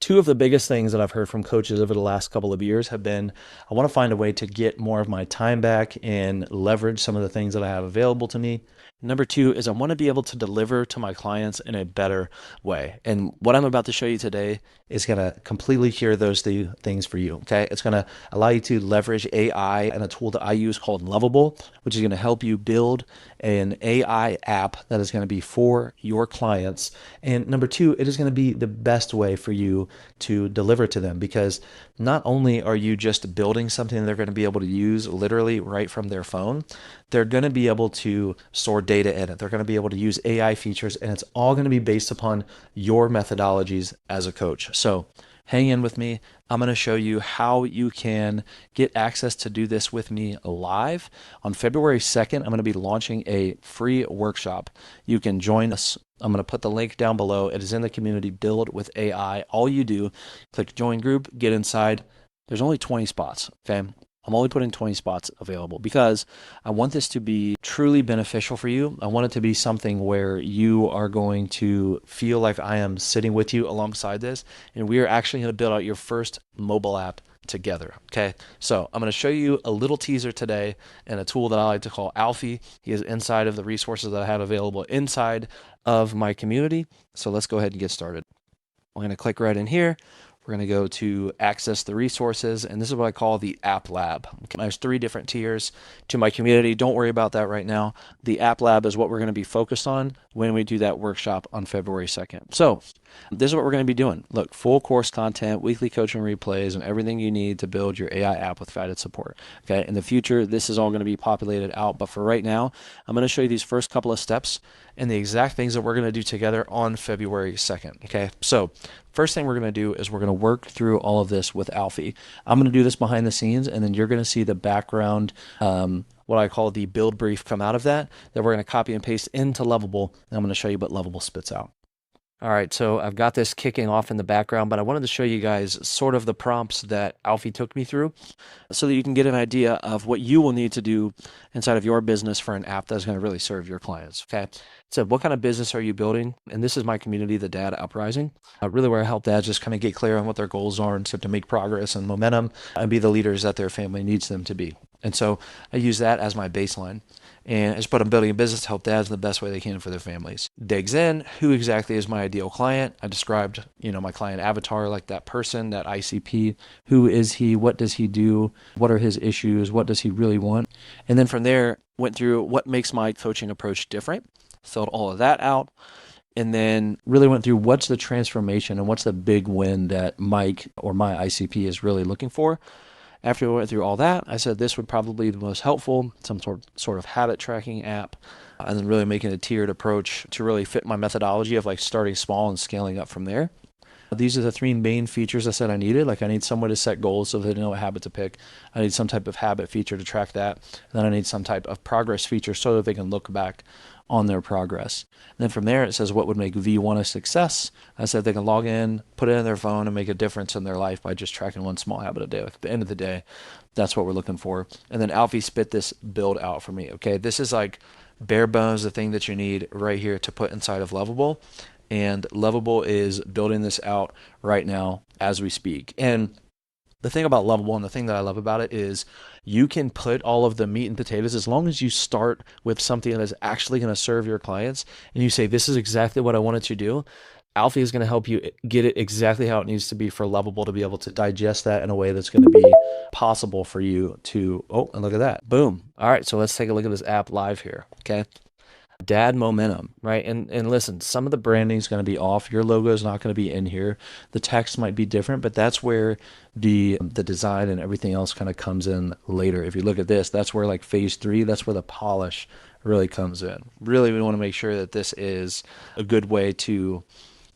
Two of the biggest things that I've heard from coaches over the last couple of years have been, I want to find a way to get more of my time back and leverage some of the things that I have available to me. Number two is I want to be able to deliver to my clients in a better way. And what I'm about to show you today is going to completely cure those two things for you. Okay. It's going to allow you to leverage AI and a tool that I use called Lovable, which is going to help you build an AI app that is going to be for your clients. And number two, it is going to be the best way for you to deliver to them, because not only are you just building something they're going to be able to use literally right from their phone, they're going to be able to store data in it. They're going to be able to use AI features, and it's all going to be based upon your methodologies as a coach. So hang in with me. I'm going to show you how you can get access to do this with me live. On February 2nd, I'm going to be launching a free workshop. You can join us. I'm going to put the link down below. It is in the community Build with AI. All you do, click join group, get inside. There's only 20 spots, okay? I'm only putting 20 spots available because I want this to be truly beneficial for you. I want it to be something where you are going to feel like I am sitting with you alongside this, and we are actually going to build out your first mobile app together. Okay. So I'm going to show you a little teaser today and a tool that I like to call Alfie. He is inside of the resources that I have available inside of my community. So let's go ahead and get started. I'm going to click right in here. We're going to go to access the resources, and this is what I call the App Lab. Okay, there's 3 different tiers to my community. Don't worry about that right now. The App Lab is what we're going to be focused on when we do that workshop on February 2nd. So this is what we're going to be doing. Look, full course content, weekly coaching replays, and everything you need to build your AI app with guided support. Okay, in the future, this is all going to be populated out, but for right now, I'm going to show you these first couple of steps and the exact things that we're going to do together on February 2nd. Okay, so first thing we're going to do is we're going to work through all of this with Alfie. I'm going to do this behind the scenes, and then you're going to see the background, what I call the build brief come out of that we're going to copy and paste into Lovable, and I'm going to show you what Lovable spits out. All right, so I've got this kicking off in the background, but I wanted to show you guys sort of the prompts that Alfie took me through so that you can get an idea of what you will need to do inside of your business for an app that's going to really serve your clients, okay? So what kind of business are you building? And this is my community, the Dad Uprising, really where I help dads just kind of get clear on what their goals are and start to make progress and momentum and be the leaders that their family needs them to be. And so I use that as my baseline. And I just put I'm building a business to help dads in the best way they can for their families. Digs in, who exactly is my ideal client? I described, my client avatar, like that person, that ICP. Who is he? What does he do? What are his issues? What does he really want? And then from there, went through what makes my coaching approach different, filled all of that out, and then really went through what's the transformation and what's the big win that Mike or my ICP is really looking for. After we went through all that, I said this would probably be the most helpful, some sort of habit tracking app, and then really making a tiered approach to really fit my methodology of like starting small and scaling up from there. These are the 3 main features I said I needed. Like I need someone to set goals so they know what habit to pick. I need some type of habit feature to track that. And then I need some type of progress feature so that they can look back on their progress. And then from there, it says what would make V1 a success. I said they can log in, put it in their phone, and make a difference in their life by just tracking one small habit a day. Like at the end of the day, that's what we're looking for. And then Alfie spit this build out for me. Okay, this is like bare bones, the thing that you need right here to put inside of Lovable. And Lovable is building this out right now as we speak. And the thing about Lovable and the thing that I love about it is you can put all of the meat and potatoes as long as you start with something that is actually going to serve your clients and you say, this is exactly what I wanted to do. Alfie is going to help you get it exactly how it needs to be for Lovable to be able to digest that in a way that's going to be possible for you to, oh, and look at that. Boom. All right, so let's take a look at this app live here, okay? Dad momentum, right? And listen, some of the branding is going to be off. Your logo is not going to be in here. The text might be different, but that's where the design and everything else kind of comes in later. If you look at this, that's where like phase 3, that's where the polish really comes in. Really, we want to make sure that this is a good way to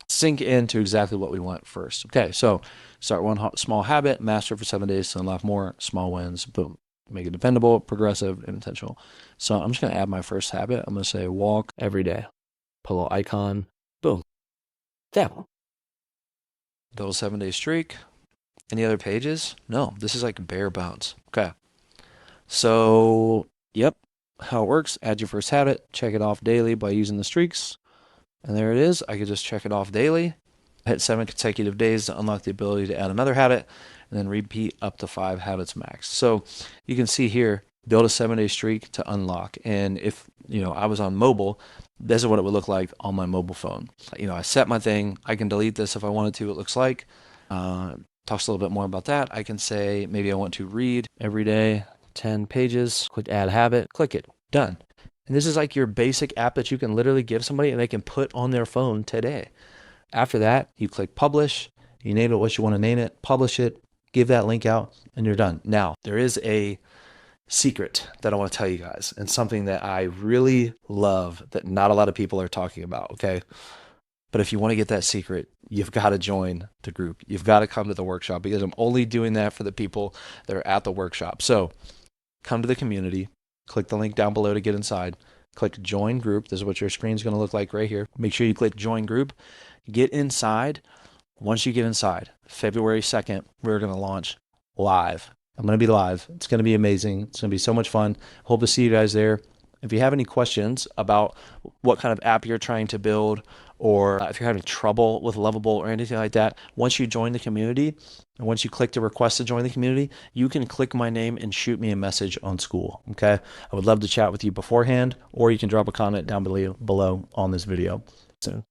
sink into exactly what we want first. Okay, so start one small habit, master for 7 days to unlock more, small wins, boom. Make it dependable, progressive, and intentional. So I'm just going to add my first habit. I'm going to say walk every day. Put a little icon. Boom. That one. Build a 7-day streak. Any other pages? No, this is like bare bones. Okay. So, yep, how it works. Add your first habit. Check it off daily by using the streaks. And there it is. I could just check it off daily. Hit 7 consecutive days to unlock the ability to add another habit, and then repeat up to 5 habits max. So you can see here, build a 7-day streak to unlock. And if I was on mobile, this is what it would look like on my mobile phone. I set my thing. I can delete this if I wanted to. It looks like. Talks a little bit more about that. I can say maybe I want to read every day 10 pages. Click add habit. Click it. Done. And this is like your basic app that you can literally give somebody and they can put on their phone today. After that, you click publish. You name it what you want to name it. Publish it. Give that link out, and you're done. Now, there is a secret that I want to tell you guys, and something that I really love that not a lot of people are talking about, okay? But if you want to get that secret, you've got to join the group. You've got to come to the workshop, because I'm only doing that for the people that are at the workshop. So come to the community, click the link down below to get inside, click join group. This is what your screen's going to look like right here. Make sure you click join group, get inside. Once you get inside, February 2nd, we're going to launch live. I'm going to be live. It's going to be amazing. It's going to be so much fun. Hope to see you guys there. If you have any questions about what kind of app you're trying to build, or if you're having trouble with Lovable or anything like that, once you join the community, and once you click to request to join the community, you can click my name and shoot me a message on School, okay? I would love to chat with you beforehand, or you can drop a comment down below on this video. So